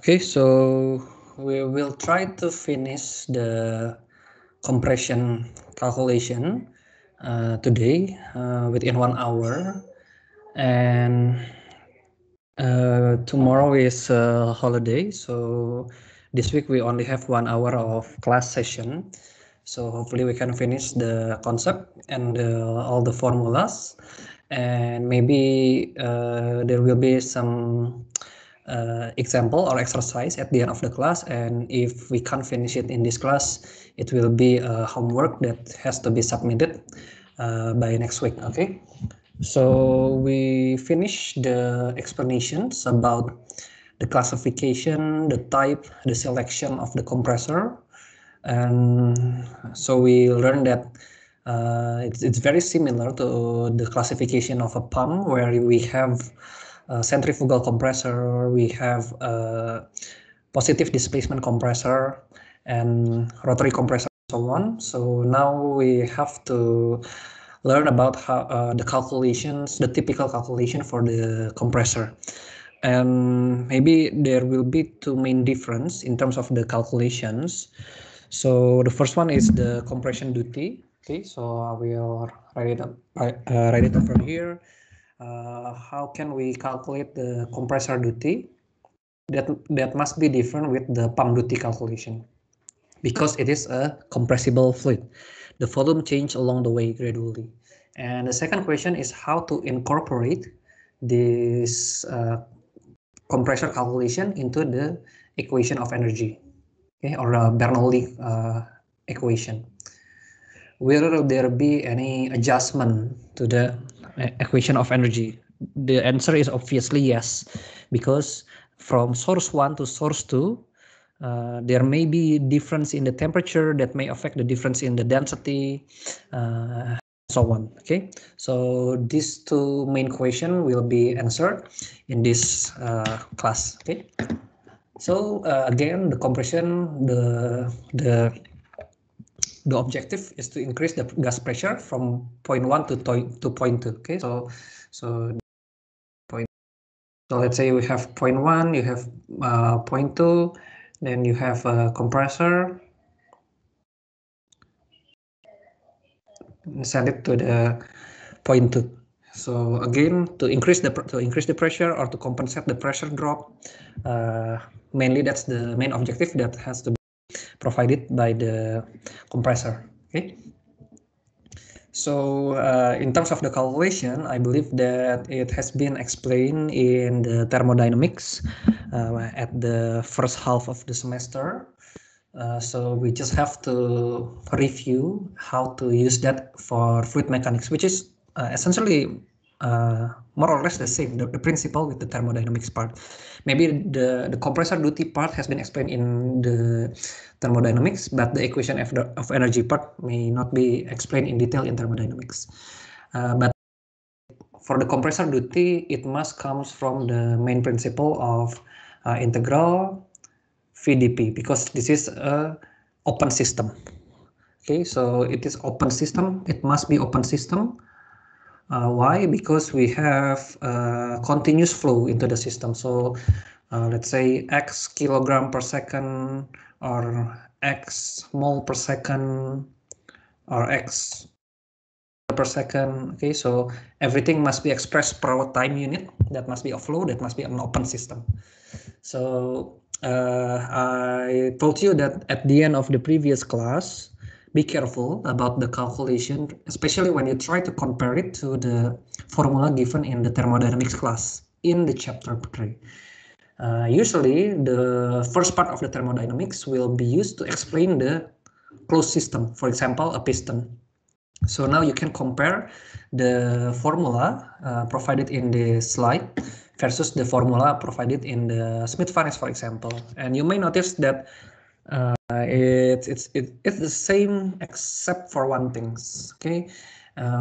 Okay, so we will try to finish the compression calculation today within 1 hour, and tomorrow is a holiday, so this week we only have 1 hour of class session. So hopefully we can finish the concept and all the formulas, and maybe there will be some example or exercise at the end of the class, and if we can't finish it in this class, it will be a homework that has to be submitted by next week. Okay, so we finish the explanations about the classification, the type, the selection of the compressor, and so we learned that it's very similar to the classification of a pump, where we have a centrifugal compressor, we have a positive displacement compressor, and rotary compressor, and so on. So now we have to learn about how the calculations, the typical calculation for the compressor. And maybe there will be two main difference in terms of the calculations. So the first one is the compression duty. Okay, so I will write it over here. How can we calculate the compressor duty? That must be different with the pump duty calculation, because it is a compressible fluid. The volume change along the way gradually. And the second question is how to incorporate this compressor calculation into the equation of energy, okay, or Bernoulli equation. Will there be any adjustment to the equation of energy? The answer is obviously yes, because from source 1 to source 2, there may be difference in the temperature that may affect the difference in the density, so on. Okay, so these two main questions will be answered in this class. Okay, so again, the compression, the objective is to increase the gas pressure from point 1 to point 2. Okay, so let's say we have point 1, you have point 2, then you have a compressor, send it to the point 2. So again, to increase the pressure or to compensate the pressure drop, mainly that's the main objective that has to be provided by the compressor. Okay. So in terms of the calculation, I believe that it has been explained in the thermodynamics at the first half of the semester. So we just have to review how to use that for fluid mechanics, which is essentially more or less the same, the principle with the thermodynamics part. Maybe the compressor duty part has been explained in the thermodynamics, but the equation of energy part may not be explained in detail in thermodynamics. But for the compressor duty, it must comes from the main principle of integral VdP, because this is a open system. Okay, so it is open system. It must be open system. Why? Because we have continuous flow into the system. So let's say X kilogram per second, or X mole per second, or X per second. Okay, so everything must be expressed per time unit. That must be a flow. That must be an open system. So I told you that at the end of the previous class, be careful about the calculation, especially when you try to compare it to the formula given in the thermodynamics class in the chapter 3. Usually, the first part of the thermodynamics will be used to explain the closed system, for example, a piston. So now you can compare the formula provided in the slide versus the formula provided in the Smith-Vanes, for example. And you may notice that it's the same except for one thing. Okay,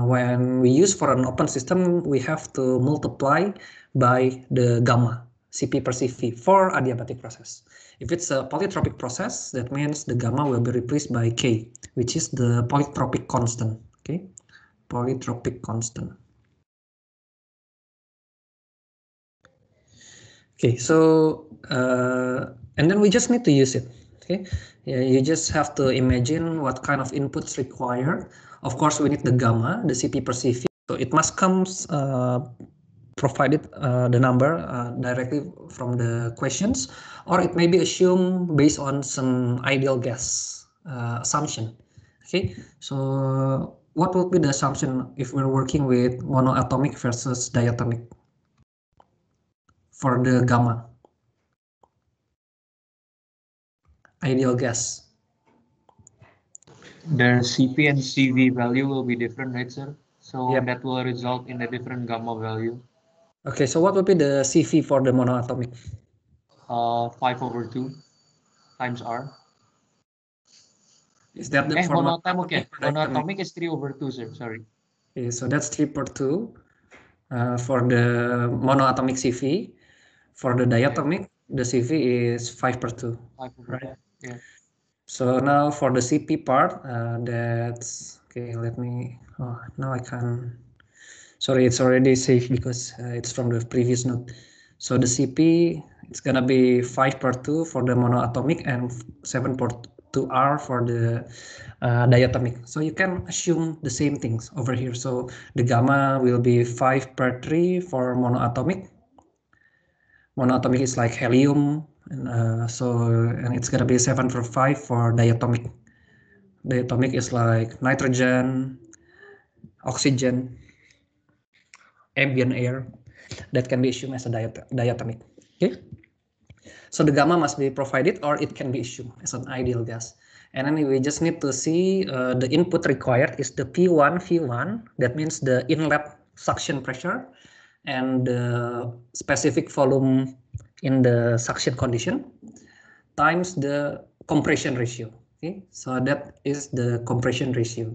when we use for an open system, we have to multiply by the gamma, Cp per Cv, for adiabatic process. If it's a polytropic process, that means the gamma will be replaced by K, which is the polytropic constant. Okay, polytropic constant. Okay, so and then we just need to use it. Okay, yeah, you just have to imagine what kind of inputs required. Of course, we need the gamma, the CP per CV. So it must comes provided the number directly from the questions, or it may be assumed based on some ideal guess assumption. Okay, so what would be the assumption if we're working with monoatomic versus diatomic for the gamma? Ideal guess. Their CP and CV value will be different, right, sir? So Yep. that will result in a different gamma value. Okay, so what would be the CV for the monoatomic? 5/2 times R. Is that the for Monoatomic, monoatomic? Monoatomic is 3/2, sir. Sorry. Okay, so that's 3/2 for the monoatomic CV. For the diatomic, the CV is 5/2. 5/2. Right. Yeah. So now for the CP part, that's okay. Let me. Oh, now I can. Sorry, it's already saved because it's from the previous note. So the CP, it's gonna be 5/2 for the monoatomic and 7/2R for the diatomic. So you can assume the same things over here. So the gamma will be 5/3 for monoatomic. Monoatomic is like helium, and and it's gonna be 7/5 for diatomic. Diatomic is like nitrogen, oxygen, ambient air. That can be assumed as a diatomic. Okay, so the gamma must be provided, or it can be assumed as an ideal gas. And then we just need to see the input required is the P1 V1. That means the inlet suction pressure and the specific volume in the suction condition times the compression ratio. Okay, so that is the compression ratio.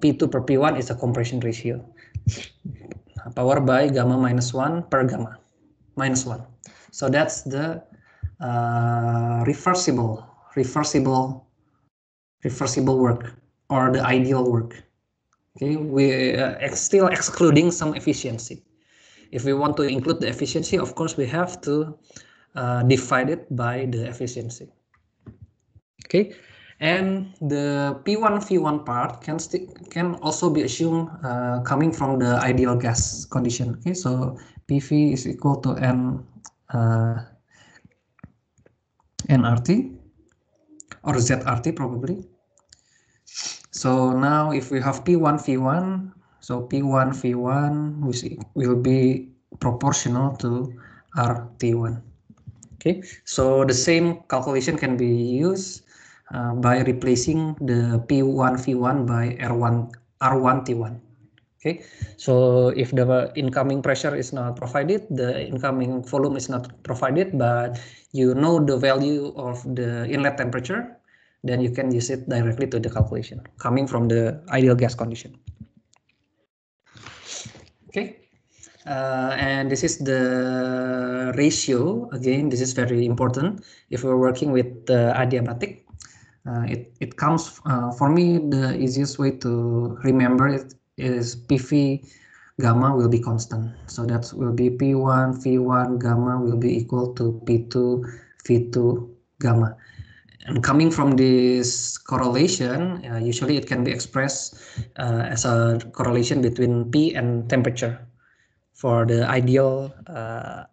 P2 per P1 is a compression ratio. Power by gamma minus 1 per gamma minus 1. So that's the reversible work, or the ideal work. Okay, we still excluding some efficiency. If we want to include the efficiency, of course we have to divide it by the efficiency. Okay, and the P1 V1 part can also be assumed coming from the ideal gas condition. Okay, so PV is equal to nRT or ZRT probably. So now if we have P1 V1, so P1 V1 will be proportional to RT1. Okay, so the same calculation can be used by replacing the P1 V1 by R1 T1. Okay, so if the incoming pressure is not provided, the incoming volume is not provided, but you know the value of the inlet temperature, then you can use it directly to the calculation coming from the ideal gas condition. Okay, and this is the ratio. Again, this is very important if we're working with adiabatic. It comes, for me, the easiest way to remember it is PV gamma will be constant. So that will be P1 V1 gamma will be equal to P2 V2 gamma. And coming from this correlation, usually it can be expressed as a correlation between P and temperature for the ideal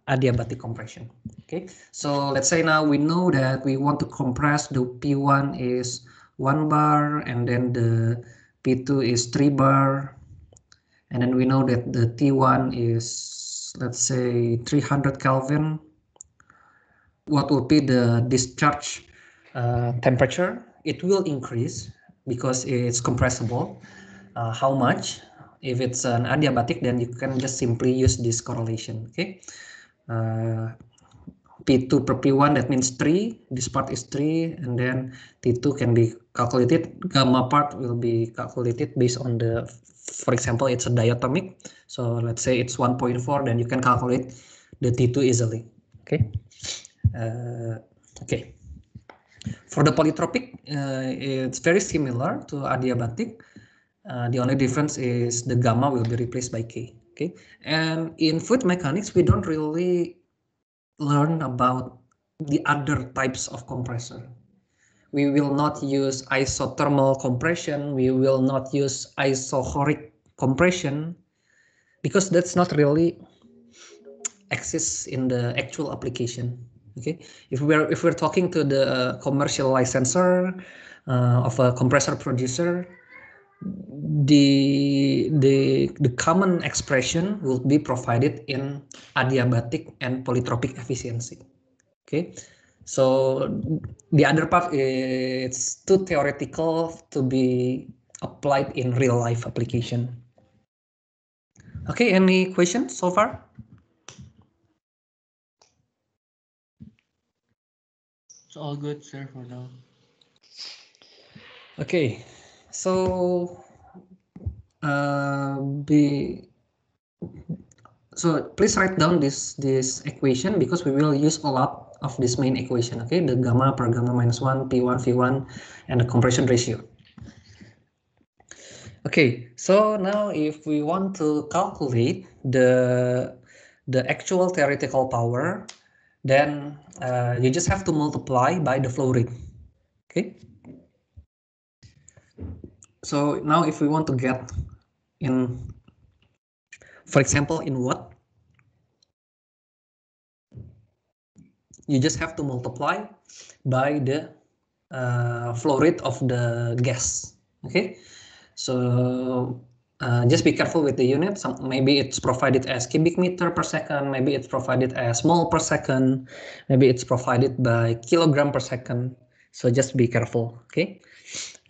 adiabatic compression. Okay, so let's say now we know that we want to compress the P1 is 1 bar, and then the P2 is 3 bar, and then we know that the T1 is, let's say, 300 Kelvin. What will be the discharge temperature? It will increase because it's compressible. How much? If it's an adiabatic, then you can just simply use this correlation. Okay, P2 per P1, that means 3. This part is 3, and then T2 can be calculated. Gamma part will be calculated based on the, for example, it's a diatomic. So let's say it's 1.4, then you can calculate the T2 easily. Okay. Okay. For the polytropic, it's very similar to adiabatic. The only difference is the gamma will be replaced by K. Okay, and in fluid mechanics, we don't really learn about the other types of compressor. We will not use isothermal compression. We will not use isochoric compression because that's not really exists in the actual application. Okay, if we're talking to the commercial licensor of a compressor producer, the common expression will be provided in adiabatic and polytropic efficiency. Okay, so the other part it's too theoretical to be applied in real life application. Okay, any questions so far? It's all good, sir, for now. Okay, so be so please write down this equation because we will use a lot of this main equation. Okay, the gamma per gamma minus 1, P1, V1, and the compression ratio. Okay, so now if we want to calculate the actual theoretical power, then you just have to multiply by the flow rate. Okay. So now if we want to get in, for example, in watt, you just have to multiply by the flow rate of the gas. Okay, so just be careful with the unit. Maybe it's provided as cubic meter per second, maybe it's provided as mole per second, maybe it's provided by kilogram per second. So just be careful. Okay,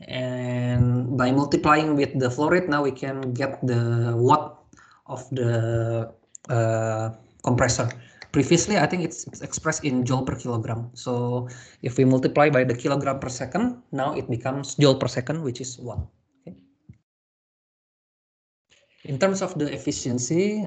and by multiplying with the flow rate, now we can get the watt of the compressor. Previously, I think it's expressed in joule per kilogram. So if we multiply by the kilogram per second, now it becomes joule per second, which is watt. Okay. In terms of the efficiency,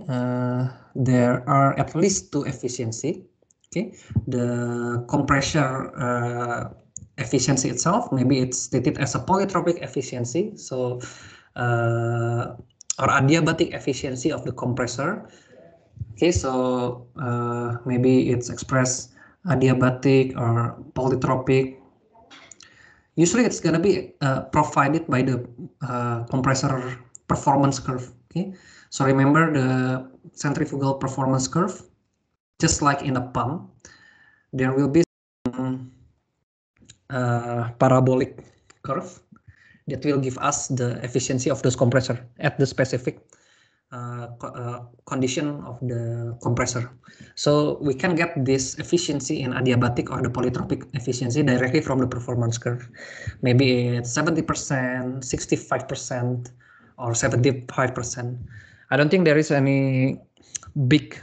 there are at least two efficiency. Okay, the compressor efficiency itself, maybe it's stated as a polytropic efficiency. So or adiabatic efficiency of the compressor. Okay, so maybe it's expressed adiabatic or polytropic. Usually it's gonna be provided by the compressor performance curve. Okay, so remember the centrifugal performance curve, just like in a pump, there will be some parabolic curve that will give us the efficiency of this compressor at the specific condition of the compressor. So we can get this efficiency in adiabatic or the polytropic efficiency directly from the performance curve. Maybe it's 70%, 65%, or 75%. I don't think there is any big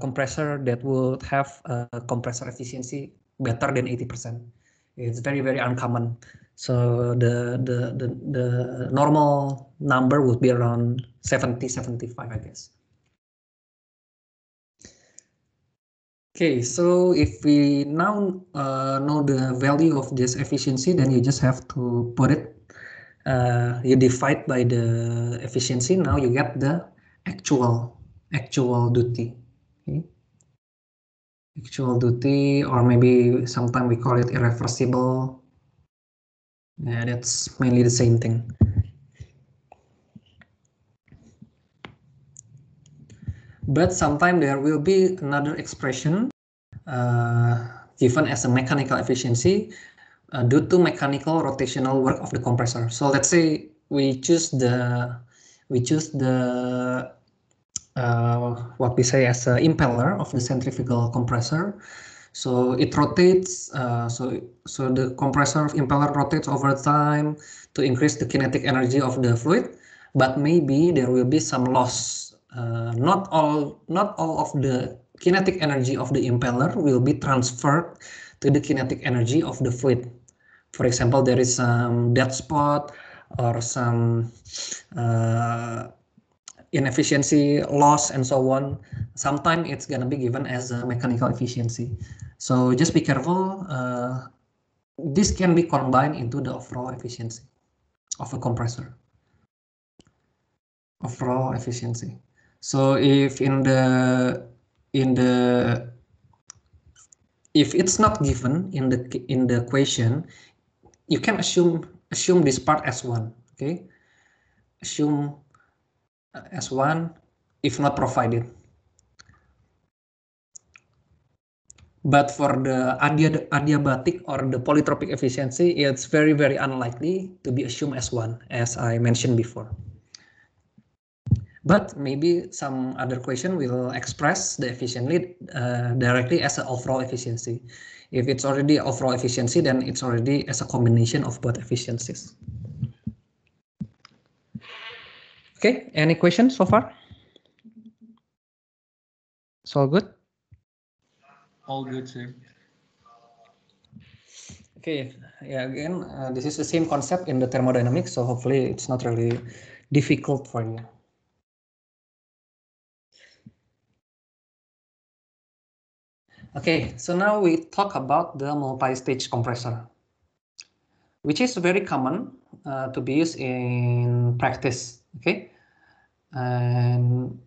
compressor that would have a compressor efficiency better than 80%. It's very, very uncommon. So the normal number would be around 70, 75, I guess. Okay, so if we now know the value of this efficiency, then you just have to put it, you divide by the efficiency, now you get the actual duty. Okay. Actual duty, or maybe sometimes we call it irreversible. Yeah, that's mainly the same thing. But sometimes there will be another expression given as a mechanical efficiency due to mechanical rotational work of the compressor. So let's say we choose the what we say as an impeller of the centrifugal compressor. So it rotates. So the compressor impeller rotates over time to increase the kinetic energy of the fluid. But maybe there will be some loss. Not all of the kinetic energy of the impeller will be transferred to the kinetic energy of the fluid. For example, there is some dead spot or some inefficiency loss and so on. Sometimes it's gonna be given as a mechanical efficiency. So just be careful. This can be combined into the overall efficiency of a compressor. Overall efficiency. So if if it's not given in the equation, you can assume this part as 1. Okay, assume as 1 if not provided. But for the adiabatic or the polytropic efficiency, it's very, very unlikely to be assumed as 1, as I mentioned before. But maybe some other question will express the efficiency directly as an overall efficiency. If it's already overall efficiency, then it's already as a combination of both efficiencies. Okay, any questions so far? It's all good? All good, sir. Okay, yeah, again, this is the same concept in the thermodynamics, so hopefully it's not really difficult for you. Okay, so now we talk about the multi-stage compressor, which is very common to be used in practice. Okay, and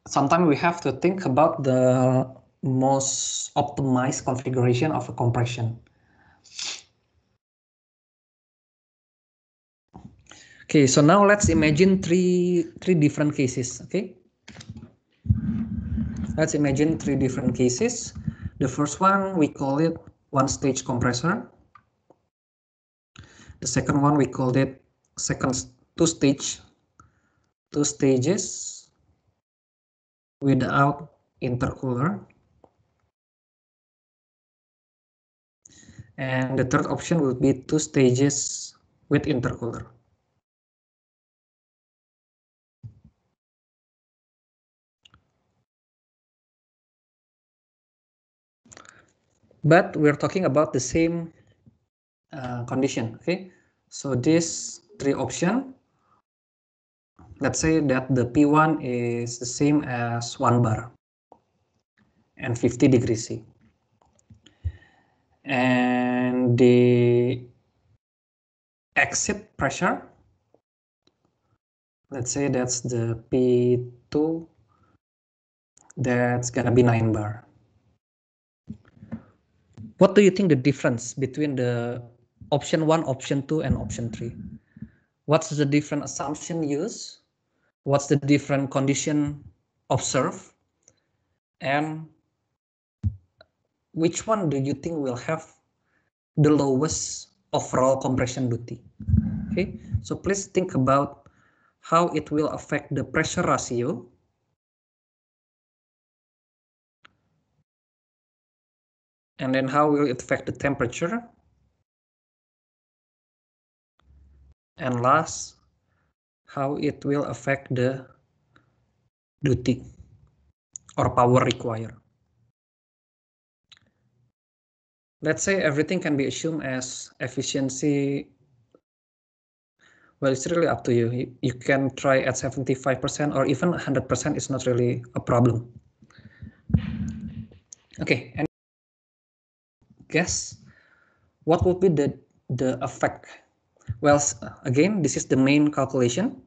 sometimes we have to think about the most optimized configuration of a compression. Okay, so now let's imagine three different cases. Okay, let's imagine 3 different cases. The first one, we call it one-stage compressor. The second one, we called it two-stages without intercooler. And the third option would be 2 stages with intercooler. But we're talking about the same condition. Okay, so these 3 options, let's say that the P1 is the same as 1 bar and 50 degrees C. And the exit pressure, let's say that's the P2, that's gonna be 9 bar. What do you think the difference between the option 1, option 2, and option 3? What's the different assumption used? What's the different condition observed? And which one do you think will have the lowest overall compression duty? Okay, so please think about how it will affect the pressure ratio and then how will it affect the temperature, and last, how it will affect the duty or power required. Let's say everything can be assumed as efficiency. Well, it's really up to you. You can try at 75% or even 100% is not really a problem. Okay, and guess what would be the effect? Well, again, this is the main calculation.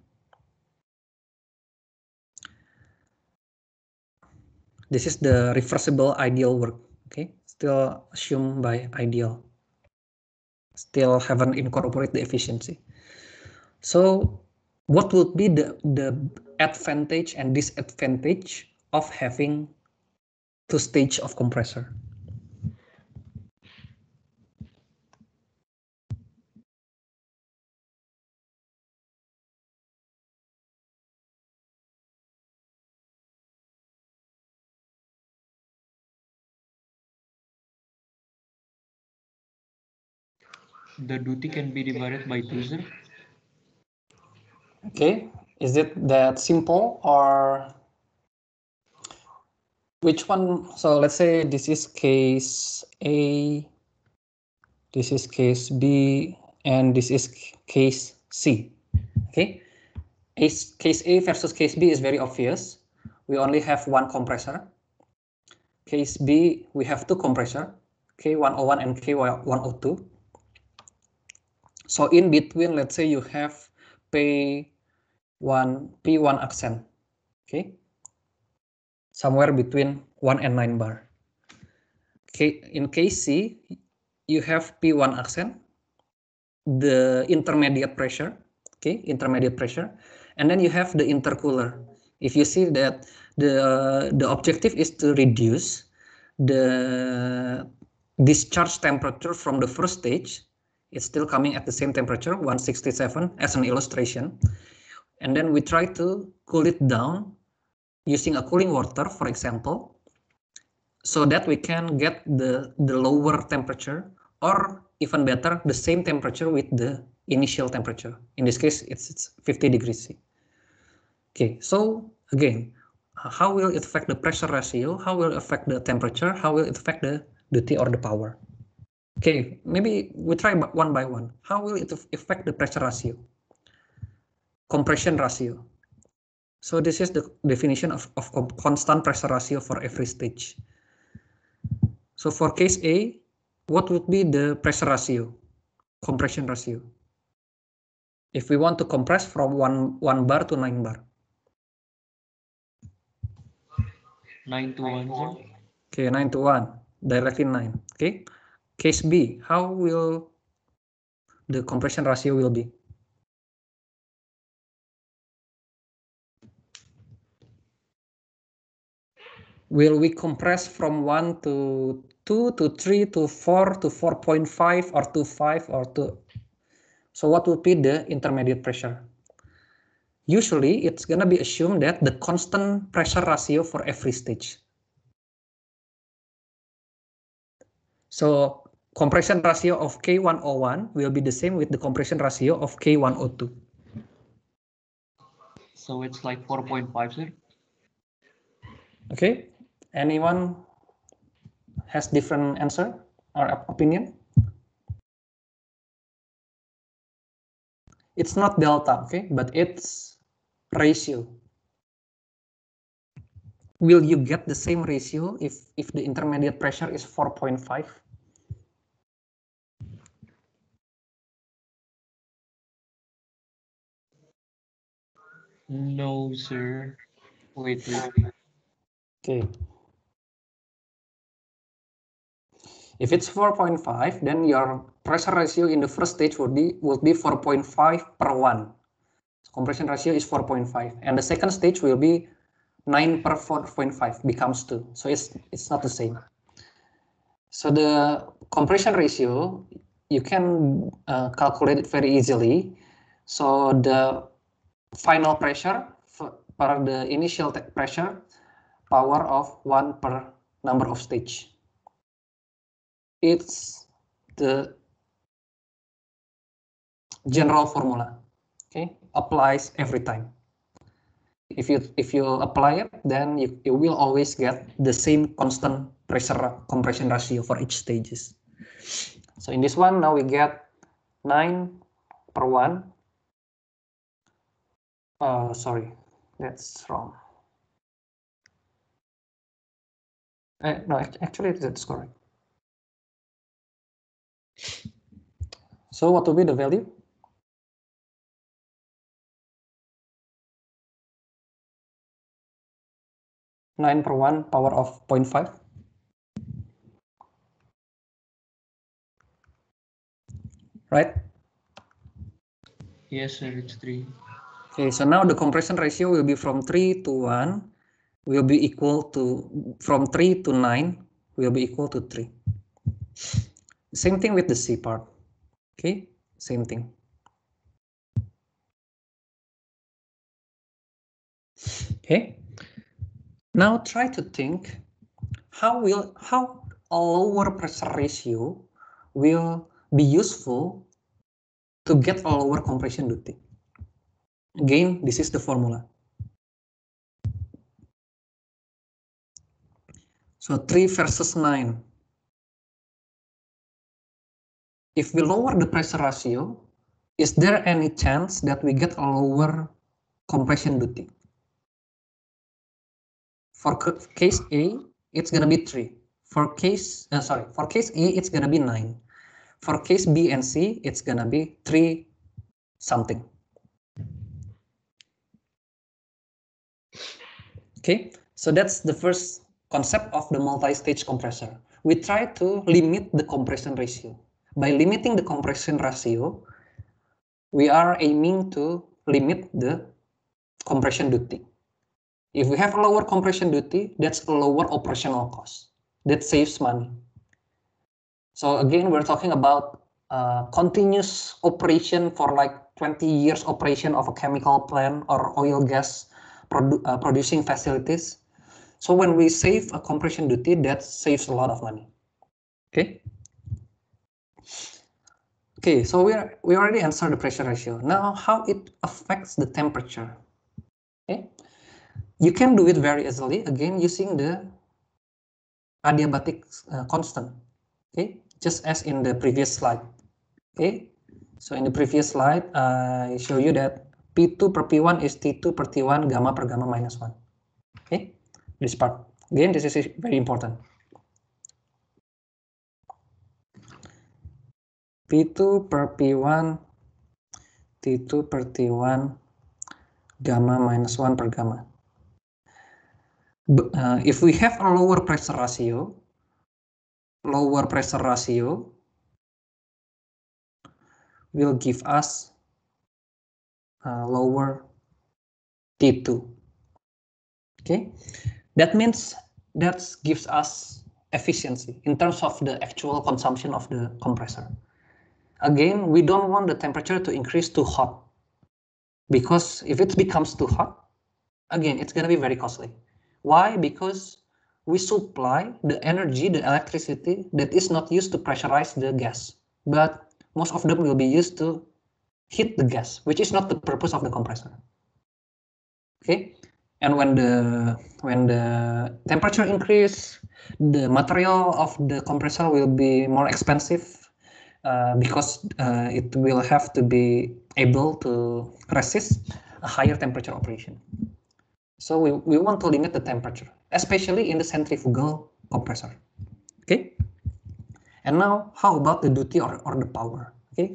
This is the reversible ideal work. Okay, still assumed by ideal. Still haven't incorporated the efficiency. So what would be the advantage and disadvantage of having 2 stages of compressor? The duty can be divided by 2, sir. Okay, is it that simple or which one? So let's say this is case A, this is case B, and this is case C. Okay, case A versus case B is very obvious. We only have 1 compressor. Case B, we have 2 compressor, K101 and K102. So in between, let's say you have P1 accent. Okay, somewhere between 1 and 9 bar. Okay, in case C, you have P1 accent, the intermediate pressure, okay, intermediate pressure, and then you have the intercooler. If you see that the objective is to reduce the discharge temperature from the first stage, it's still coming at the same temperature, 167, as an illustration. And then we try to cool it down using a cooling water, for example, so that we can get the lower temperature, or even better, the same temperature with the initial temperature. In this case, it's 50 degrees C. Okay, so again, how will it affect the pressure ratio? How will it affect the temperature? How will it affect the duty or the power? Okay, maybe we try one by one. How will it affect the pressure ratio? Compression ratio. So this is the definition of constant pressure ratio for every stage. So for case A, what would be the pressure ratio, compression ratio? If we want to compress from 1 bar to 9 bar. 9 to 1, sir. Okay, 9 to 1, directly 9. Okay. Case B, how will the compression ratio will be? Will we compress from 1 to 2 to 3 to 4 to 4.5 or to 5 or to... So what would be the intermediate pressure? Usually it's gonna be assumed that the constant pressure ratio for every stage. So compression ratio of K101 will be the same with the compression ratio of K102. So it's like 4.5, sir. Okay, anyone has different answer or opinion? It's not delta, okay, but it's ratio. Will you get the same ratio if the intermediate pressure is 4.5? No, sir. Wait. Okay. If it's 4.5, then your pressure ratio in the first stage would be 4.5 per 1. Compression ratio is 4.5, and the second stage will be 9 per 4.5 becomes 2. So it's not the same. So the compression ratio, you can calculate it very easily. So the final pressure per the initial pressure, power of 1 per number of stage. It's the general formula, okay, applies every time. If you apply it, then you will always get the same constant pressure compression ratio for each stages. So in this one, now we get 9 per 1. Sorry, that's wrong. No, actually that's correct. So what will be the value? Nine per 1 power of 0.5. Right? Yes, sir, it's 3. Okay, so now the compression ratio will be from 3 to 1 will be equal to, from 3 to 9 will be equal to 3. Same thing with the C part. Okay, same thing. Okay, now try to think how a lower pressure ratio will be useful to get a lower compression duty. Again, this is the formula. So 3 versus 9. If we lower the pressure ratio, is there any chance that we get a lower compression duty? For case A, it's gonna be 3. For case A, it's gonna be 9. For case B and C, it's gonna be 3 something. Okay, so that's the first concept of the multi-stage compressor. We try to limit the compression ratio. By limiting the compression ratio, we are aiming to limit the compression duty. If we have a lower compression duty, that's a lower operational cost. That saves money. So again, we're talking about continuous operation for like 20 years operation of a chemical plant or oil gas producing facilities. So when we save a compression duty, that saves a lot of money. Okay. Okay, so we already answered the pressure ratio. Now, how it affects the temperature? Okay, you can do it very easily again using the adiabatic constant. Okay, just as in the previous slide. Okay, so in the previous slide, I show you that P2 per P1 is T2 per T1 gamma per gamma minus 1. Okay, this part. Again, this is very important. P2 per P1, T2 per T1, gamma minus 1 per gamma. If we have a lower pressure ratio will give us lower T2. Okay, that means that gives us efficiency in terms of the actual consumption of the compressor. Again, we don't want the temperature to increase too hot, because if it becomes too hot, again, it's going to be very costly. Why? Because we supply the energy, the electricity that is not used to pressurize the gas, but most of them will be used to heat the gas, which is not the purpose of the compressor. Okay, and when the temperature increase, the material of the compressor will be more expensive because it will have to be able to resist a higher temperature operation. So we want to limit the temperature, especially in the centrifugal compressor. Okay. And now, how about the duty or the power? Okay.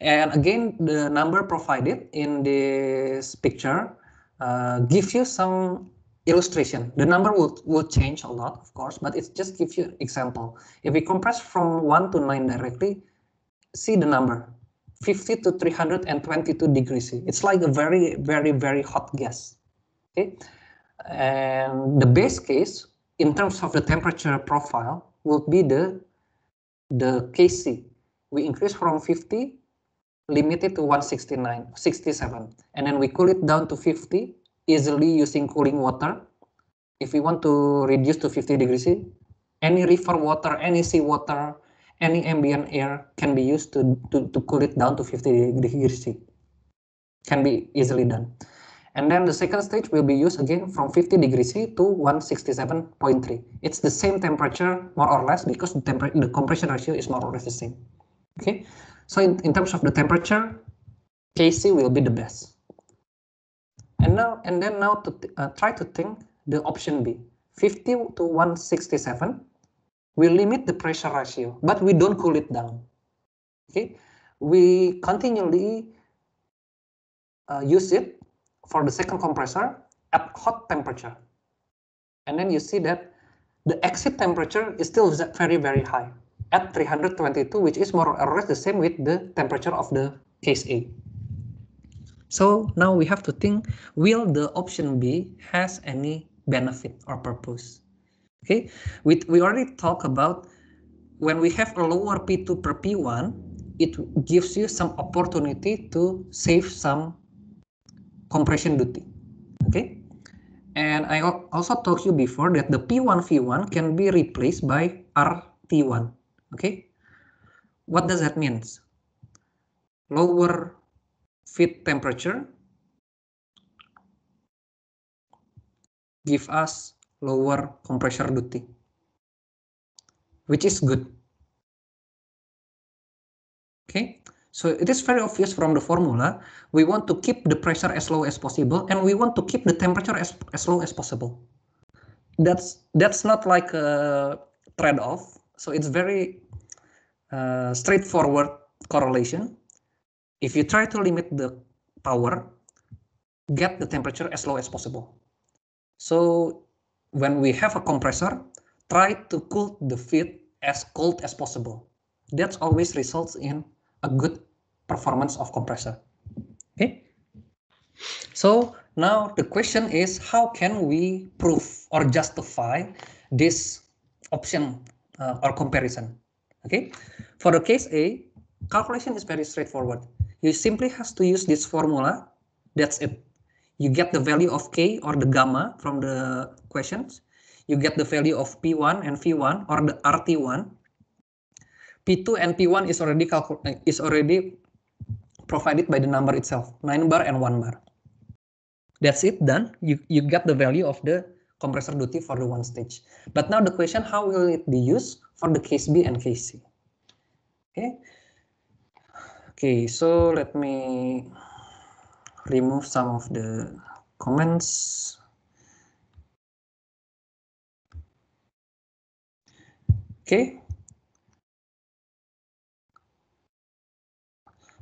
And again, the number provided in this picture gives you some illustration. The number will change a lot, of course, but it just gives you an example. If we compress from 1 to 9 directly, see the number, 50 to 322 degrees C. It's like a very, very, very hot gas. Okay. And the base case in terms of the temperature profile would be the KC. We increase from 50, limited to 169, 67, and then we cool it down to 50 easily using cooling water. If we want to reduce to 50 degrees C, any river water, any sea water, any ambient air can be used to cool it down to 50 degrees C. Can be easily done. And then the second stage will be used again from 50 degrees C to 167.3. It's the same temperature, more or less, because the compression ratio is more or less the same. Okay, so in terms of the temperature, KC will be the best. And then now to try to think the option B, 50 to 167. We limit the pressure ratio, but we don't cool it down. Okay, we continually use it for the second compressor at hot temperature. And then you see that the exit temperature is still very, very high at 322, which is more or less the same with the temperature of the case A. So now we have to think, will the option B has any benefit or purpose? Okay, we already talked about when we have a lower P2 per P1, it gives you some opportunity to save some compression duty. Okay, and I also told you before that the P1 V1 can be replaced by RT1. Okay, what does that mean? Lower feed temperature give us lower compressor duty, which is good. Okay, so it is very obvious from the formula. We want to keep the pressure as low as possible, and we want to keep the temperature as low as possible. That's not like a trade-off. So it's very straightforward correlation. If you try to limit the power, get the temperature as low as possible. So when we have a compressor, try to cool the feed as cold as possible. That always results in a good performance of compressor. Okay. So now the question is, how can we prove or justify this option or comparison? Okay. For the case A, calculation is very straightforward. You simply have to use this formula. That's it. You get the value of K or the gamma from the questions. You get the value of P1 and V1 or the RT1. P2 and P1 is already provided by the number itself, 9 bar and 1 bar. That's it, done. You get the value of the compressor duty for the one stage. But now the question, how will it be used for the case B and case C? Okay. Okay, so let me remove some of the comments. Okay.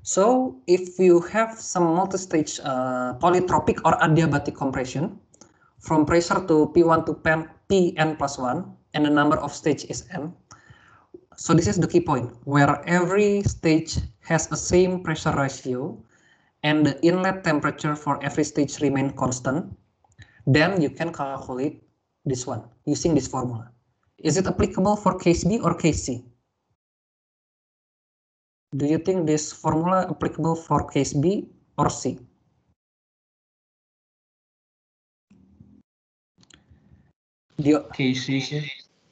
So if you have some multi-stage polytropic or adiabatic compression, from pressure to P1 to Pn plus 1, and the number of stage is n. So this is the key point, where every stage has the same pressure ratio, and the inlet temperature for every stage remain constant. Then you can calculate this one using this formula. Is it applicable for case B or case C? Do you think this formula applicable for case B or C? Case C, sir.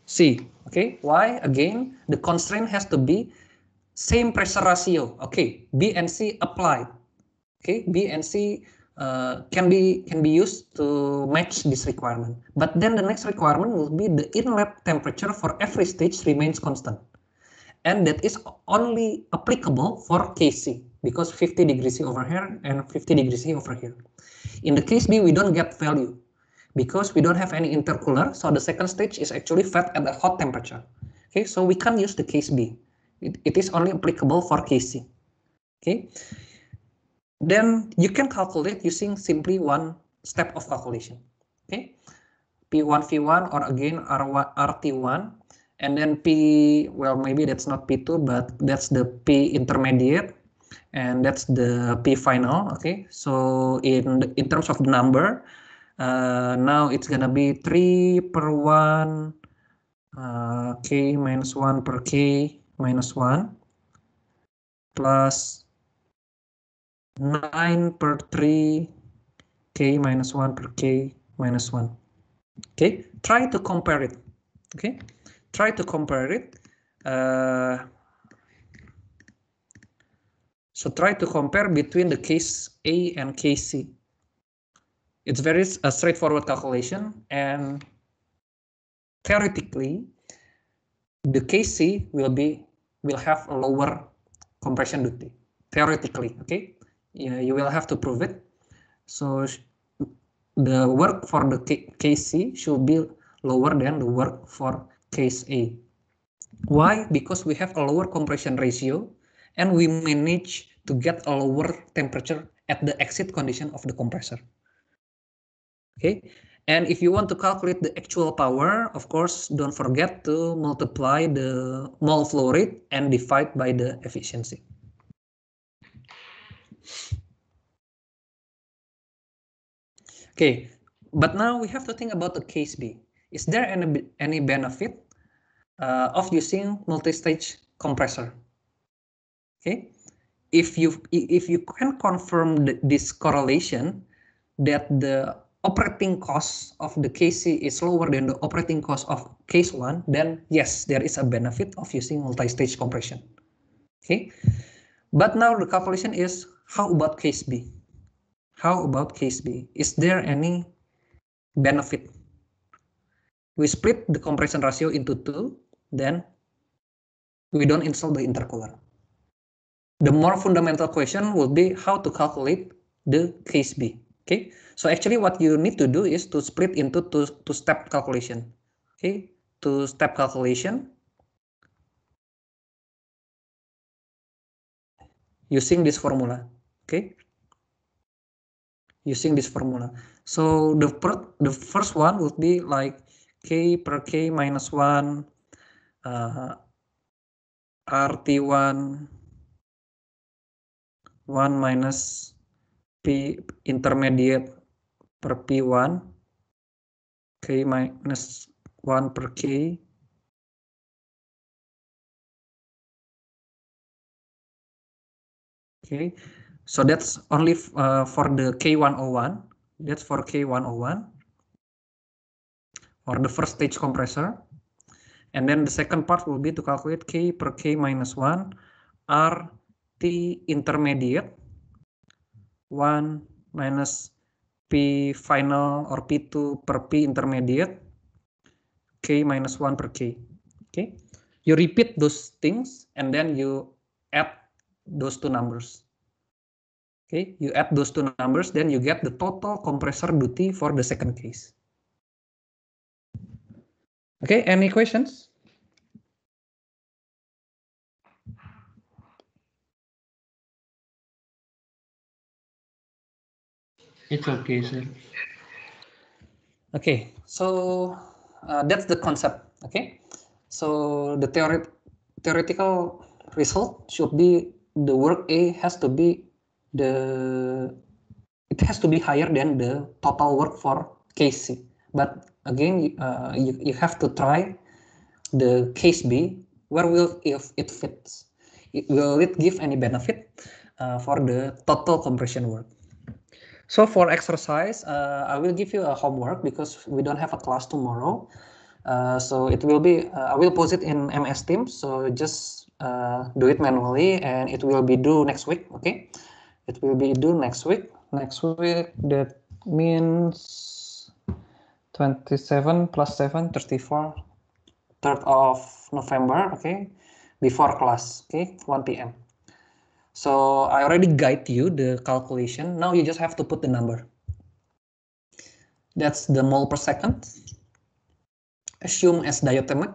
C. Okay. Why? Again, the constraint has to be same pressure ratio. Okay. B and C applied. Okay. B and C can be used to match this requirement. But then the next requirement will be the inlet temperature for every stage remains constant. And that is only applicable for case C, because 50 degrees C over here and 50 degrees C over here. In the case B, we don't get value because we don't have any intercooler, so the second stage is actually fed at a hot temperature. Okay, so we can't use the case B. It is only applicable for case C. Okay, then you can calculate using simply one step of calculation. Okay, P1 V1 or again RT1, and then P, well, maybe that's not P2, but that's the P intermediate, and that's the P final. Okay, so in terms of the number, now it's gonna be 3 per 1, K minus 1 per K minus 1, plus 9 per 3, K minus 1 per K minus 1. Okay, try to compare it. Okay, try to compare it. So try to compare between the case A and case C. It's very straightforward calculation, and theoretically, the case C will have a lower compression duty. Theoretically, okay, yeah, you will have to prove it. So the work for the case C should be lower than the work for case A. Why? Because we have a lower compression ratio, and we manage to get a lower temperature at the exit condition of the compressor. Okay, and if you want to calculate the actual power, of course, don't forget to multiply the mole flow rate and divide by the efficiency. Okay, but now we have to think about the case B. Is there any benefit of using multi-stage compressor? Okay, if you can confirm this correlation, that the operating cost of the case C is lower than the operating cost of case 1, then yes, there is a benefit of using multi-stage compression. Okay, but now the calculation is, how about case B? How about case B? Is there any benefit? We split the compression ratio into 2, then we don't install the intercooler. The more fundamental question will be how to calculate the case B. Okay, so actually what you need to do is to split into two step calculation. Okay, two-step calculation using this formula. Okay, using this formula. So the first one would be like K per K minus 1 RT1 1 minus P intermediate per P1 K minus 1 per K okay, so that's only for the K101. That's for K101 or the first stage compressor. And then the second part will be to calculate K per K minus 1 RT intermediate 1 minus P final or P2 per P intermediate K minus 1 per K. Okay, you repeat those things and then you add those two numbers. Okay, you add those two numbers, then you get the total compressor duty for the second case. Okay, any questions? It's okay, sir. Okay, so that's the concept. Okay, so the theoretical result should be the work A has to be it has to be higher than the total work for case C. But again, you have to try the case B. Where will if it fits? Will it give any benefit for the total compression work? So for exercise, I will give you a homework because we don't have a class tomorrow. So it will be, I will post it in MS Teams. So just do it manually and it will be due next week. Okay, it will be due next week. Next week, that means 27 plus 7, 34, 3rd of November. Okay, before class. Okay, 1 p.m. So I already guide you the calculation. Now you just have to put the number. That's the mole per second. Assume as diatonic.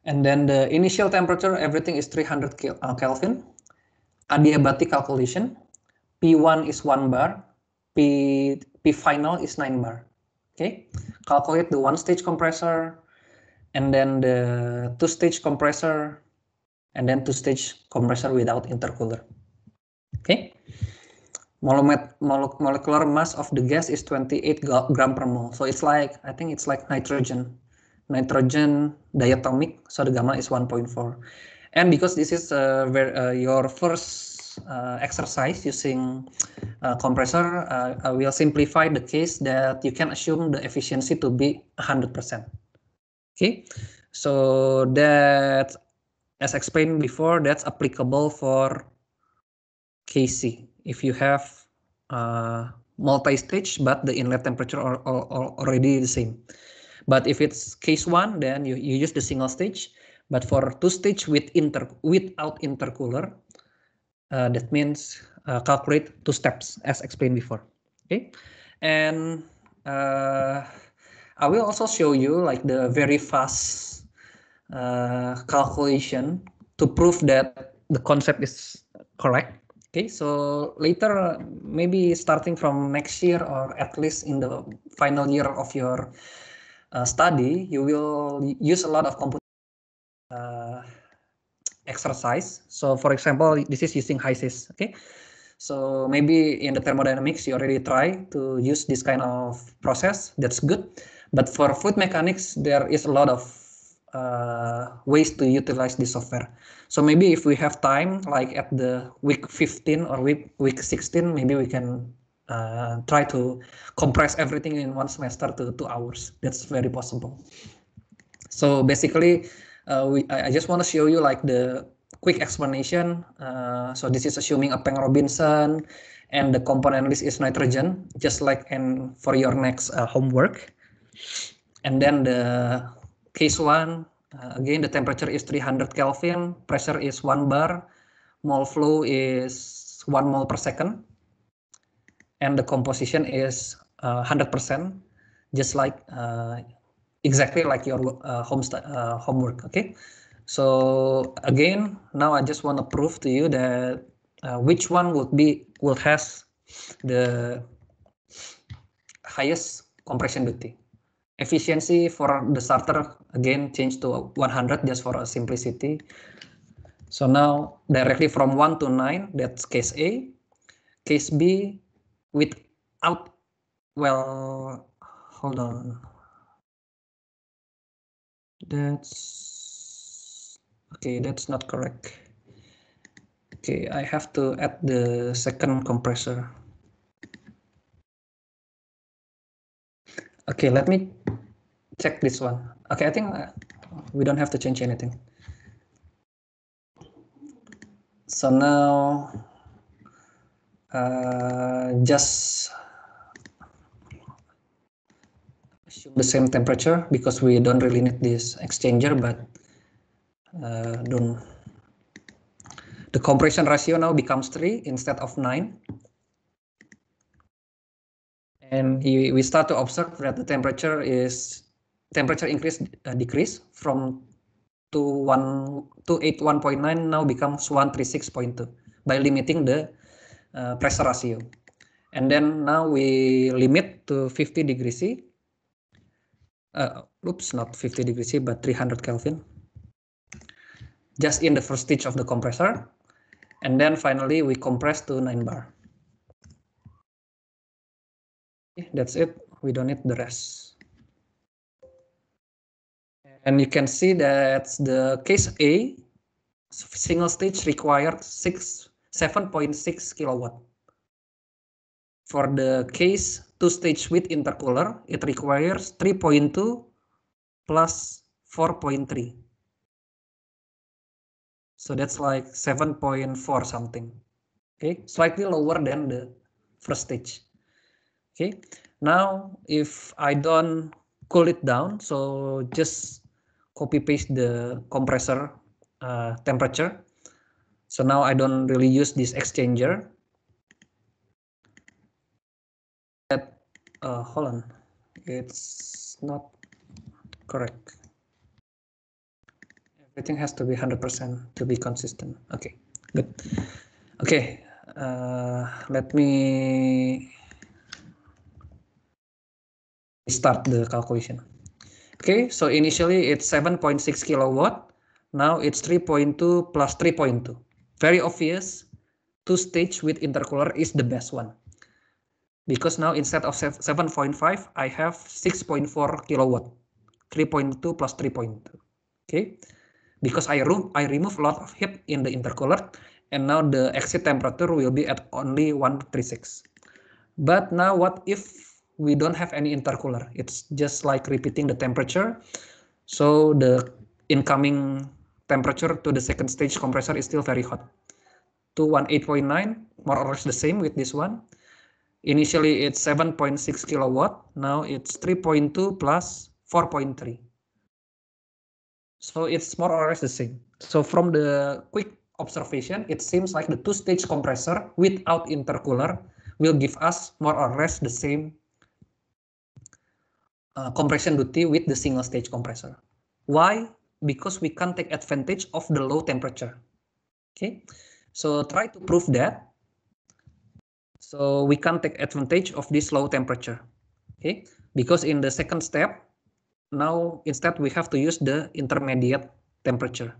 And then the initial temperature, everything is 300 Kelvin. Adiabatic calculation. P1 is 1 bar. P final is 9 bar. Okay. Calculate the one stage compressor, and then the two stage compressor, and then two stage compressor without intercooler. Okay. Molecular mass of the gas is 28 gram per mole. So it's like, I think it's like nitrogen diatomic. So the gamma is 1.4. And because this is your first exercise using compressor, I will simplify the case that you can assume the efficiency to be 100%. Okay, so that, as explained before, that's applicable for KC. If you have multi-stage, but the inlet temperature are already the same. But if it's case 1, then you use the single stage. But for two stage without intercooler, that means calculate two steps as explained before. Okay, and I will also show you like the very fast calculation to prove that the concept is correct. Okay, so later, maybe starting from next year or at least in the final year of your study, you will use a lot of computer exercise. So for example, this is using HYSYS. Okay, so maybe in the thermodynamics, you already try to use this kind of process. That's good. But for fluid mechanics, there is a lot of ways to utilize this software. So maybe if we have time, like at the week 15 or week 16, maybe we can try to compress everything in one semester to 2 hours. That's very possible. So basically, I just want to show you like the quick explanation. So this is assuming a Peng-Robinson, and the component list is nitrogen, just like for your next homework. And then the case 1, again, the temperature is 300 Kelvin, pressure is 1 bar, mole flow is 1 mole per second, and the composition is 100%, just like exactly like your homework. Okay, so again, now I just want to prove to you that which one will has the highest compression duty. Efficiency for the starter again change to 100 just for a simplicity. So now directly from 1 to 9, that's case A. Case B without, well, hold on. That's okay, that's not correct. Okay, I have to add the second compressor. Okay, let me check this one. Okay, I think we don't have to change anything. So now just assume the same temperature because we don't really need this exchanger, but don't. The compression ratio now becomes 3 instead of 9. And we start to observe that the temperature increase decrease from 281.9 now becomes 136.2 by limiting the pressure ratio. And then now we limit to 50 degrees C. Oops, not 50 degrees C, but 300 Kelvin. Just in the first stage of the compressor. And then finally we compress to 9 bar. Okay, that's it. We don't need the rest. And you can see that the case A single stage required 7.6 kilowatt. For the case two-stage with intercooler, it requires 3.2 plus 4.3. So that's like 7.4 something. Okay, slightly lower than the first stage. Okay, now if I don't cool it down, so just copy paste the compressor temperature. So now I don't really use this exchanger. Hold on, it's not correct. Everything has to be 100% to be consistent. Okay, good. Okay, let me start the calculation. Okay, so initially it's 7.6 kilowatt. Now it's 3.2 plus 3.2. Very obvious, two-stage with intercooler is the best one. Because now instead of 7.5, I have 6.4 kilowatt. 3.2 plus 3.2. Okay, because I remove a lot of heat in the intercooler, and now the exit temperature will be at only 136. But now what if we don't have any intercooler? It's just like repeating the temperature. So the incoming temperature to the second stage compressor is still very hot. 218.9, more or less the same with this one. Initially it's 7.6 kilowatt. Now it's 3.2 plus 4.3. So it's more or less the same. So from the quick observation, it seems like the two-stage compressor without intercooler will give us more or less the same compression duty with the single stage compressor. Why? Because we can take advantage of the low temperature. Okay, so try to prove that. So we can take advantage of this low temperature. Okay, because in the second step, now instead we have to use the intermediate temperature,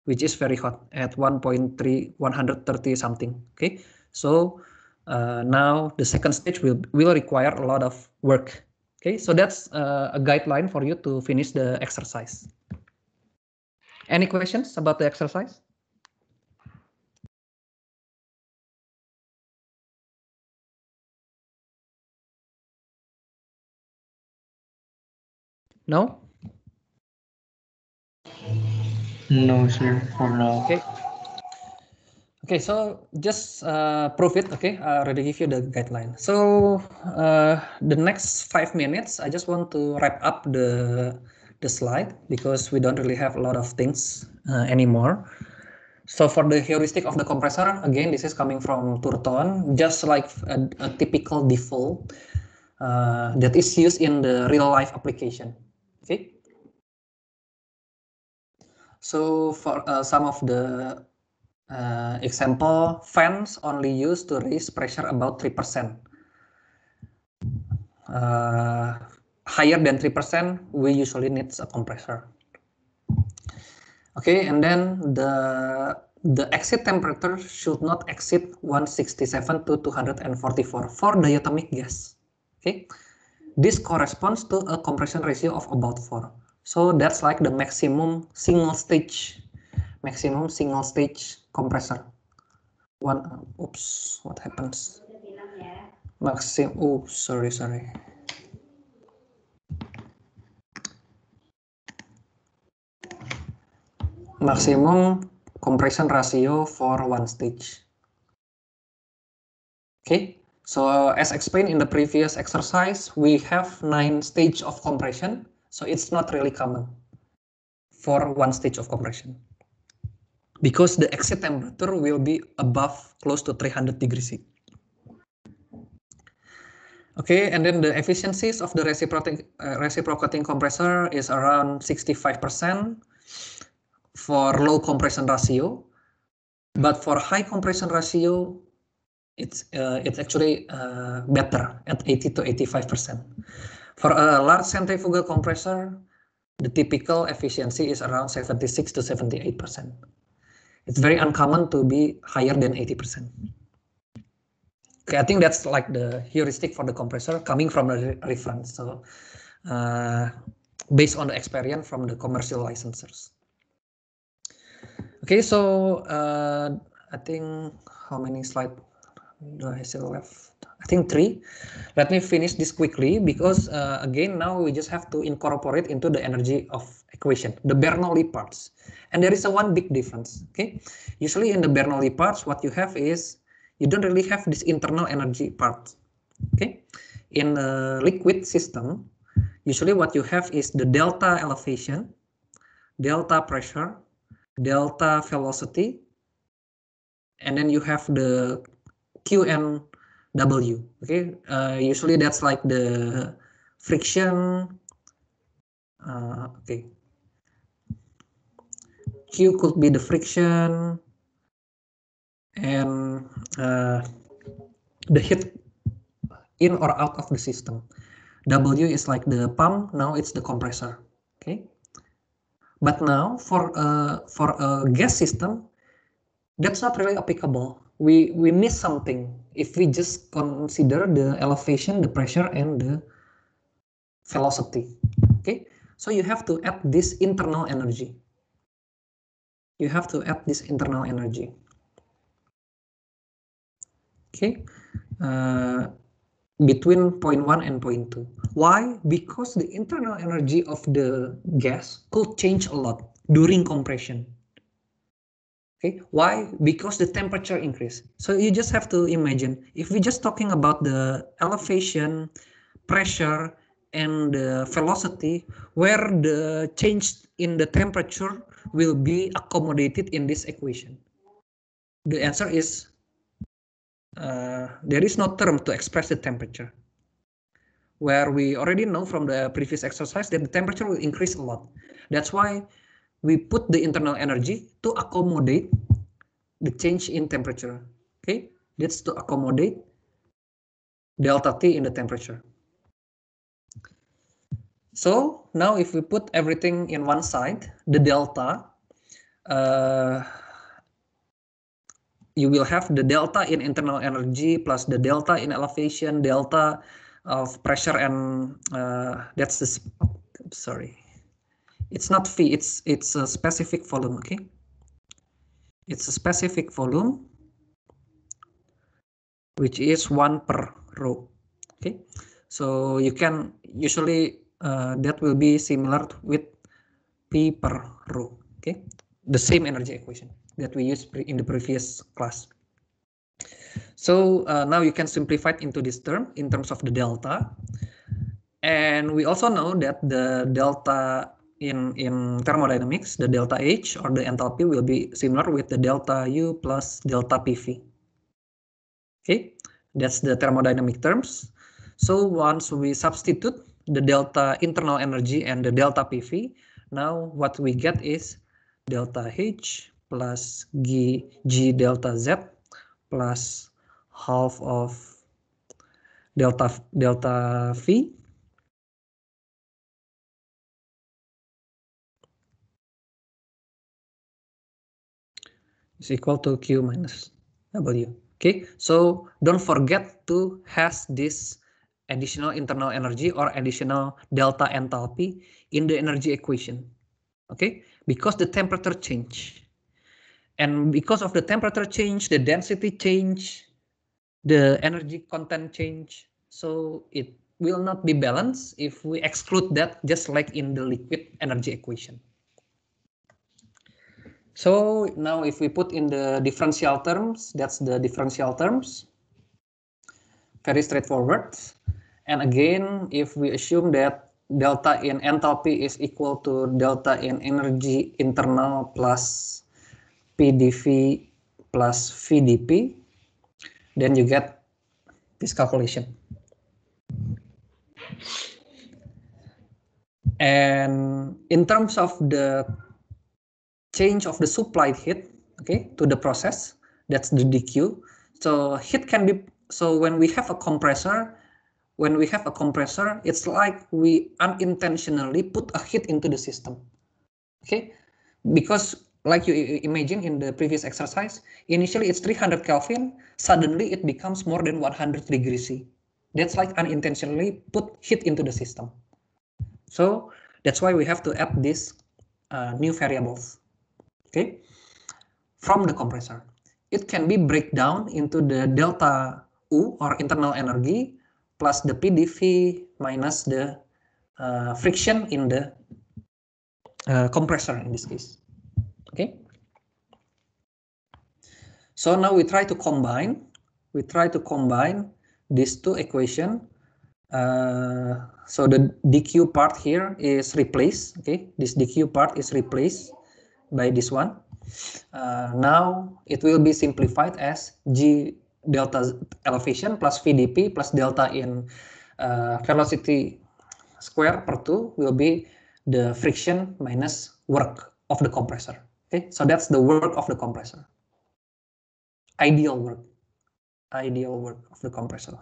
which is very hot at 1.3, 130 something. Okay, so now the second stage will require a lot of work. Okay, so that's a guideline for you to finish the exercise. Any questions about the exercise? No? No, sir, for now. Okay. Okay, so just prove it. Okay, I already give you the guideline. So the next 5 minutes, I just want to wrap up the slide because we don't really have a lot of things anymore. So for the heuristic of the compressor, again, this is coming from Turton, just like a typical default that is used in the real life application. Okay. So for some of the example, fans only used to raise pressure about 3%. Higher than 3%, we usually need a compressor. Okay, and then the exit temperature should not exceed 167 to 244 for diatomic gas. Okay, this corresponds to a compression ratio of about 4. So that's like the maximum single stage compressor. Oops, what happens? Sorry. Maximum compression ratio for one stage. Okay, so as explained in the previous exercise, we have 9 stages of compression, so it's not really common for one stage of compression because the exit temperature will be above close to 300 degrees C. Okay, and then the efficiencies of the reciprocating compressor is around 65% for low compression ratio, but for high compression ratio, it's actually better at 80 to 85%. For a large centrifugal compressor, the typical efficiency is around 76 to 78%. It's very uncommon to be higher than 80%. Okay, I think that's like the heuristic for the compressor coming from the reference. So based on the experience from the commercial licensors. Okay, so I think how many slides do I still left? I think 3. Let me finish this quickly because again, now we just have to incorporate into the energy of equation, the Bernoulli parts. And there is one big difference, okay? Usually in the Bernoulli parts, what you have is, you don't really have this internal energy part, okay? In a liquid system, usually what you have is the delta elevation, delta pressure, delta velocity, and then you have the Q and W, okay? Usually that's like the friction, okay. Q could be the friction and the heat in or out of the system. W is like the pump, now it's the compressor, okay? But now for a gas system, that's not really applicable. We miss something if we just consider the elevation, the pressure, and the velocity, okay? So you have to add this internal energy. You have to add this internal energy. Okay, between 0.1 and 0.2. Why? Because the internal energy of the gas could change a lot during compression. Okay, why? Because the temperature increase. So you just have to imagine, if we're just talking about the elevation, pressure, and the velocity, where the change in the temperature will be accommodated in this equation. The answer is there is no term to express the temperature, where we already know from the previous exercise that the temperature will increase a lot. That's why we put the internal energy to accommodate the change in temperature. Okay, that's to accommodate delta T in the temperature. So now if we put everything in one side, the delta, you will have the delta in internal energy plus the delta in elevation, delta of pressure, and that's the, sorry, it's not V, it's a specific volume, okay? It's a specific volume, which is 1 per rho, okay? So you can usually, that will be similar with P per rho, okay? The same energy equation that we used in the previous class. So now you can simplify it into this term in terms of the delta. And we also know that the delta in thermodynamics, the delta H or the enthalpy will be similar with the delta U plus delta PV. Okay, that's the thermodynamic terms. So once we substitute the delta internal energy and the delta PV. Now what we get is delta H plus G delta Z plus half of delta V is equal to Q minus W. Okay, so don't forget to has this additional internal energy or additional delta enthalpy in the energy equation. Okay, because the temperature change. And because of the temperature change, the density change, the energy content change. So it will not be balanced if we exclude that, just like in the liquid energy equation. So now if we put in the differential terms, that's the differential terms. Very straightforward. And again, if we assume that delta in enthalpy is equal to delta in energy internal plus PdV plus VdP, then you get this calculation. And in terms of the change of the supplied heat, okay, to the process, that's the dQ. So heat can be, so when we have a compressor, it's like we unintentionally put a heat into the system, okay? Because like you imagine in the previous exercise, initially it's 300 Kelvin, suddenly it becomes more than 100 degrees C. That's like unintentionally put heat into the system. So that's why we have to add these new variables, okay, from the compressor. It can be breakdown into the delta U or internal energy plus the PdV minus the friction in the compressor in this case. Okay. So now we try to combine. These two equations. So the dQ part here is replaced. Okay, this dQ part is replaced by this one. Now it will be simplified as G delta elevation plus VdP plus delta in velocity square per 2 will be the friction minus work of the compressor. Okay, so that's the work of the compressor. Ideal work of the compressor.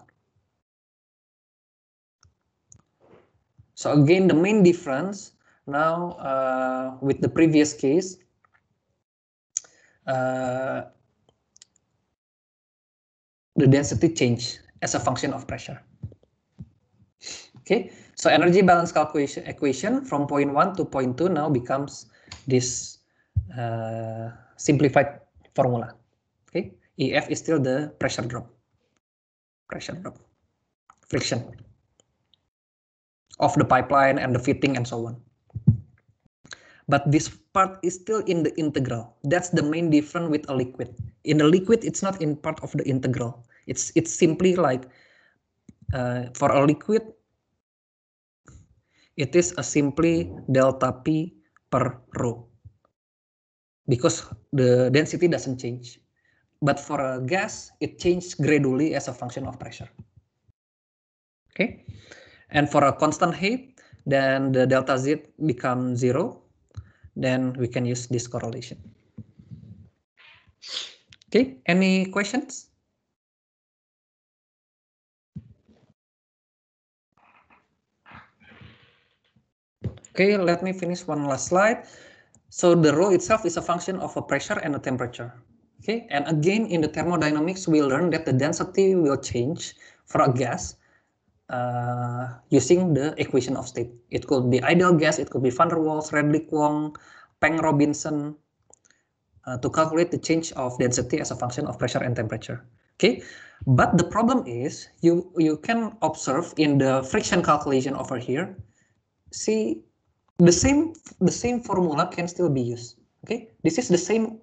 So again, the main difference now with the previous case, the density change as a function of pressure. Okay, so energy balance calculation equation from point 1 to point 2 now becomes this simplified formula. Okay, EF is still the pressure drop, friction of the pipeline and the fitting and so on. But this part is still in the integral. That's the main difference with a liquid. In a liquid, it's not in part of the integral. It's simply like for a liquid, it is a simply delta P per rho because the density doesn't change. But for a gas, it changes gradually as a function of pressure. Okay, and for a constant heat, then the delta Z becomes 0. Then we can use this correlation. Okay, any questions? Okay, let me finish one last slide. So the rho itself is a function of a pressure and a temperature. Okay, and again in the thermodynamics we learned that the density will change for a gas using the equation of state. It could be ideal gas, it could be van der Waals, Redlich-Kwong, Peng-Robinson, to calculate the change of density as a function of pressure and temperature. Okay, but the problem is you can observe in the friction calculation over here, see the same formula can still be used. Okay, this is the same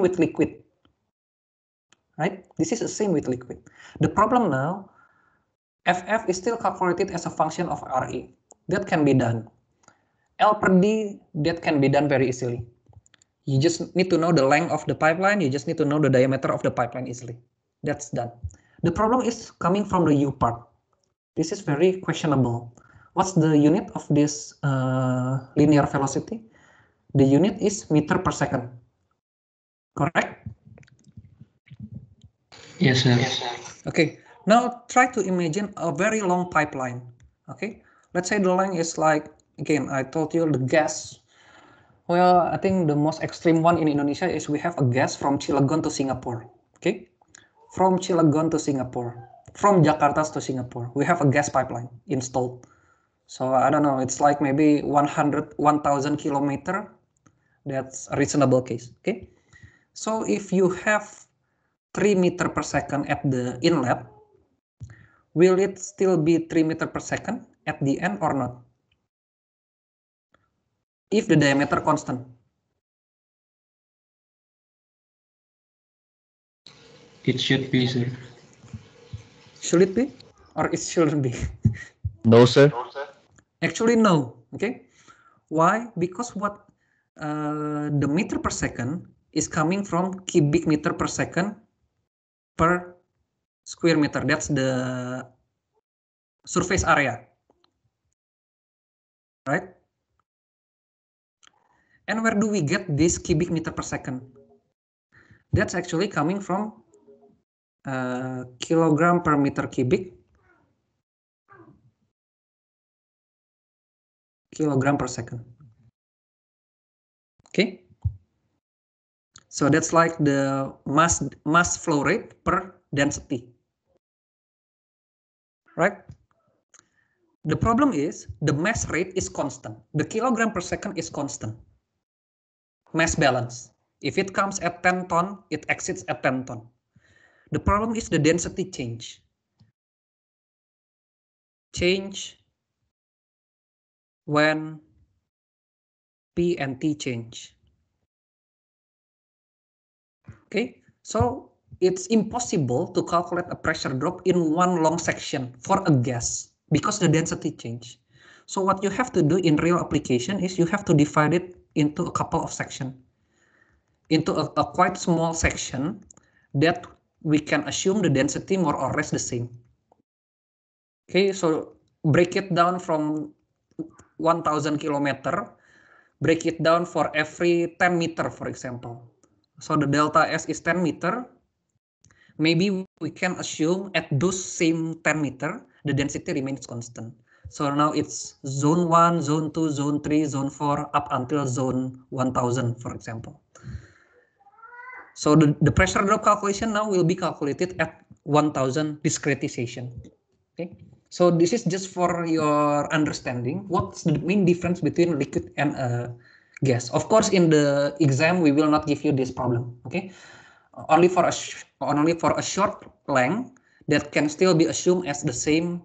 with liquid, right? This is the same with liquid. The problem now, FF is still calculated as a function of RE. That can be done. L per D, that can be done very easily. You just need to know the length of the pipeline. You just need to know the diameter of the pipeline easily. That's done. The problem is coming from the U part. This is very questionable. What's the unit of this linear velocity? The unit is meter per second. Correct? Yes, sir. Okay, now try to imagine a very long pipeline. Okay, let's say the length is like, again, I told you the gas. Well, I think the most extreme one in Indonesia is we have a gas from Cilegon to Singapore. Okay, from Cilegon to Singapore, from Jakarta to Singapore, we have a gas pipeline installed. So I don't know, it's like maybe 1,000 kilometer. That's a reasonable case. Okay, so if you have 3 meter per second at the inlet, will it still be 3 meter per second at the end or not? If the diameter constant. It should be, sir. Should it be or it shouldn't be? No, sir. Actually, no. Okay. Why? Because what the meter per second is coming from cubic meter per second per square meter. That's the surface area, right? And where do we get this cubic meter per second? That's actually coming from kilogram per meter cubic, kilogram per second. Okay, so that's like the mass flow rate per density, right? The problem is the mass rate is constant. The kilogram per second is constant. Mass balance. If it comes at 10 ton, it exits at 10 ton. The problem is the density change. Change when P and T change. Okay, so it's impossible to calculate a pressure drop in one long section for a gas because the density change. So what you have to do in real application is you have to divide it into a couple of sections, into a quite small section that we can assume the density more or less the same. Okay, so break it down from 1,000 kilometer, break it down for every 10 meter, for example. So the delta S is 10 meter. Maybe we can assume at those same 10 meter, the density remains constant. So now it's zone 1, zone 2, zone 3, zone 4, up until zone 1000, for example. So the pressure drop calculation now will be calculated at 1000 discretization. Okay. So this is just for your understanding. What's the main difference between liquid and gas? Of course, in the exam, we will not give you this problem. Okay. Only for a short length that can still be assumed as the same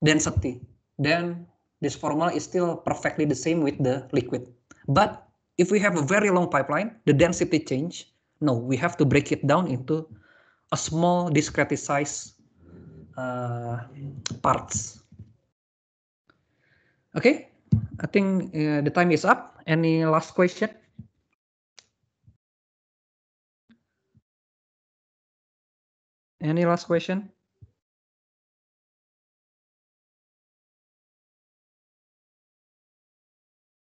density. Then this formula is still perfectly the same with the liquid. But if we have a very long pipeline, the density change. No, we have to break it down into a small discretized parts. Okay, I think the time is up. Any last question? Any last question?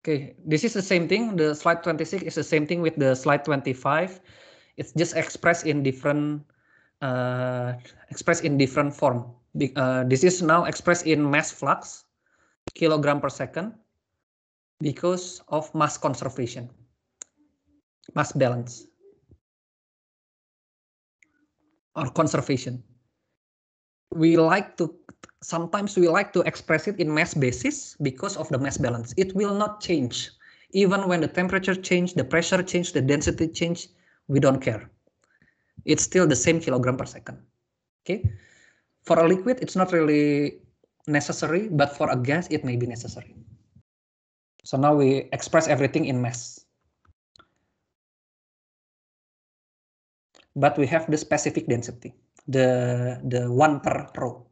Okay, this is the same thing. The slide 26 is the same thing with the slide 25. It's just expressed in different form. This is now expressed in mass flux, kilogram per second, because of mass conservation, mass balance, or conservation. Sometimes we like to express it in mass basis because of the mass balance. It will not change. Even when the temperature change, the pressure change, the density change, we don't care. It's still the same kilogram per second. Okay. For a liquid, it's not really necessary, but for a gas, it may be necessary. So now we express everything in mass. But we have the specific density, the 1 per row.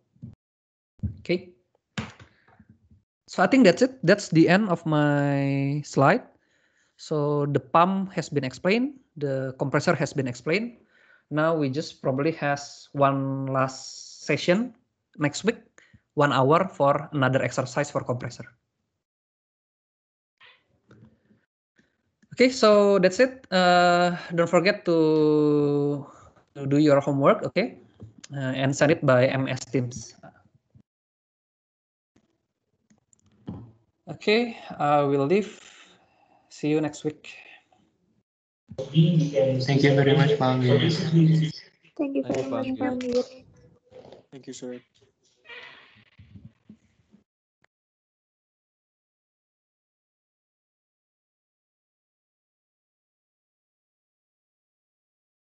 Okay. So I think that's it. That's the end of my slide. So the pump has been explained, the compressor has been explained. Now we just probably has one last session next week 1 hour for another exercise for compressor. Okay, so that's it. Don't forget to do your homework, okay? And send it by MS Teams. Okay, we'll leave. See you next week. Thank you very much, Pak Anggir. Thank you very much, Pak Anggir. Thank you, sir.